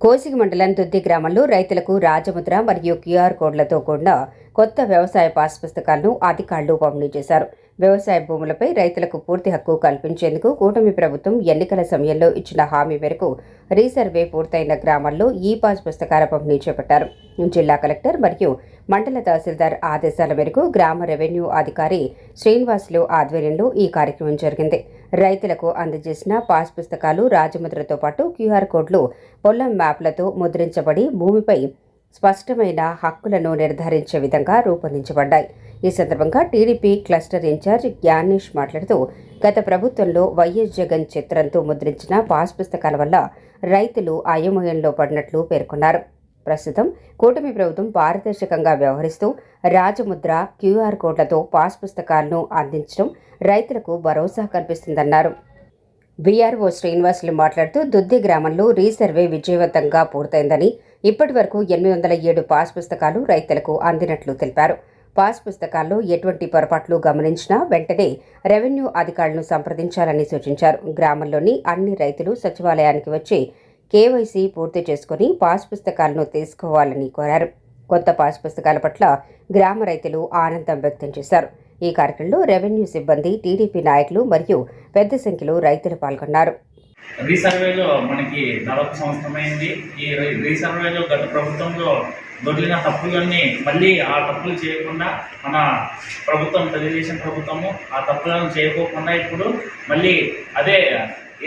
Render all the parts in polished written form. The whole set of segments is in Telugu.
కోసిగి మండలం దుద్ది గ్రామంలో రైతులకు రాజముద్ర మరియు క్యూఆర్ కోడ్లతో కూడిన కొత్త వ్యవసాయ పాస్ పుస్తకాలను అధికారులు పంపిణీ చేశారు. వ్యవసాయ భూములపై రైతులకు పూర్తి హక్కు కల్పించేందుకు కూటమి ప్రభుత్వం ఎన్నికల సమయంలో ఇచ్చిన హామీ మేరకు రీసర్వే పూర్తయిన గ్రామాల్లో ఈ పాస్ పుస్తకాల పంపిణీ చేపట్టారు. జిల్లా కలెక్టర్ మరియు మండల తహసీల్దార్ ఆదేశాల మేరకు గ్రామ రెవెన్యూ అధికారి శ్రీనివాసులు ఆధ్వర్యంలో ఈ కార్యక్రమం జరిగింది. రైతులకు అందజేసిన పాస్ పుస్తకాలు రాజముద్రతో పాటు క్యూఆర్ కోడ్లు పొలం మ్యాప్లతో ముద్రించబడి భూమిపై స్పష్టమైన హక్కులను నిర్ధారించే విధంగా రూపొందించబడ్డాయి. ఈ సందర్భంగా టీడీపీ క్లస్టర్ ఇన్ఛార్జ్ జ్ఞానేష్ మాట్లాడుతూ గత ప్రభుత్వంలో వైఎస్ జగన్ చిత్రంతో ముద్రించిన పాస్ పుస్తకాల వల్ల రైతులు అయోమయంలో పడినట్లు పేర్కొన్నారు. ప్రస్తుతం కూటమి ప్రభుత్వం పారదర్శకంగా వ్యవహరిస్తూ రాజముద్ర క్యూఆర్ కోడ్లతో పాస్ పుస్తకాలను అందించడం రైతులకు భరోసా కల్పిస్తుందన్నారు. వీఆర్ఓ శ్రీనివాసులు మాట్లాడుతూ దుద్ది గ్రామంలో రీసర్వే విజయవంతంగా పూర్తయిందని, ఇప్పటి వరకు 807 పాస్ పుస్తకాలు రైతులకు అందినట్లు తెలిపారు. పాస్ పుస్తకాల్లో ఎటువంటి పొరపాట్లు గమనించినా వెంటనే రెవెన్యూ అధికారులను సంప్రదించాలని సూచించారు. గ్రామంలోని అన్ని రైతులు సచివాలయానికి వచ్చి కేవైసీ పూర్తి చేసుకుని పాస్ పుస్తకాలను తీసుకోవాలని కోరారు. కొత్త పాస్ పుస్తకాల పట్ల గ్రామ రైతులు ఆనందం వ్యక్తం చేశారు. ఈ కార్యక్రమంలో రెవెన్యూ సిబ్బంది, టీడీపీ నాయకులు మరియు పెద్ద సంఖ్యలో రైతులు పాల్గొన్నారు. రీసర్వేలో మనకి 40 సంవత్సరమైంది. ఈ రీసర్వేలో గత ప్రభుత్వంలో దొరికిన తప్పులన్నీ మళ్ళీ ఆ తప్పులు చేయకుండా మన ప్రభుత్వం, తెలుగుదేశం ప్రభుత్వము ఆ తప్పులను చేయకోకుండా ఇప్పుడు మళ్ళీ అదే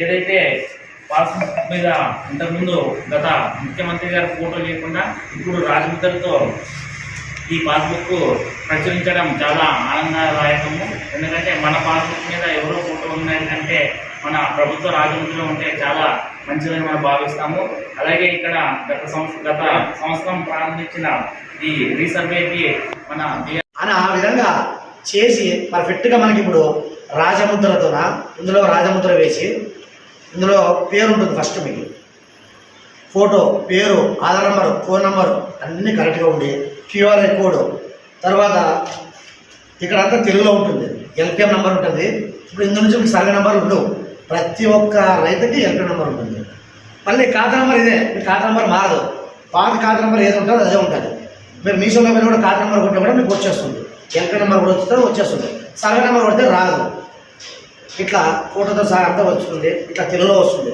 ఏదైతే పాస్ మీద ఇంతకుముందు గత ముఖ్యమంత్రి గారి ఫోటో లేకుండా ఇప్పుడు రాజముద్రతో ఈ పాస్బుక్ ప్రచురించడం చాలా ఆనందదాయకము. ఎందుకంటే మన పాస్బుక్ మీద ఎవరో ఫోటో ఉన్నదంటే మన ప్రభుత్వ రాజముద్రలో ఉంటే చాలా మంచిదని మనం భావిస్తాము. అలాగే ఇక్కడ గత సంవత్సరం ప్రారంభించిన ఈ రీసర్వేకి మన ఆ విధంగా చేసి పర్ఫెక్ట్గా మనకి ఇప్పుడు రాజముద్రతోన ఇందులో రాజముద్ర వేసి ఇందులో పేరు ఉంటుంది. ఫస్ట్ మీకు ఫోటో, పేరు, ఆధార్ నెంబరు, ఫోన్ నెంబరు అన్నీ కరెక్ట్గా ఉండి క్యూఆర్ కోడ్, తర్వాత ఇక్కడంతా తెలుగులో ఉంటుంది. ఎల్పిఎం నెంబర్ ఉంటుంది. ఇప్పుడు ఇందు నుంచి మీకు సర్వే నెంబర్లు ఉండవు. ప్రతి ఒక్క రైతుకి ఎల్పిఎం నెంబర్ ఉంటుంది. మళ్ళీ ఖాతా నెంబర్ ఇదే, మీ ఖాతా నెంబర్ మారదు. పాత ఖాతా నెంబర్ ఏది ఉంటుందో అదే ఉంటుంది. మీరు మీషోలో మీద కూడా ఖాతా నెంబర్ కొట్టే కూడా మీకు వచ్చేస్తుంది. ఎల్పిఎం నెంబర్ కూడా వచ్చేస్తుంది. సర్వే నెంబర్ కొడితే రాదు. ఇట్లా ఫోటోతో సహా అంతా వస్తుంది. ఇట్లా తెలుగులో వస్తుంది.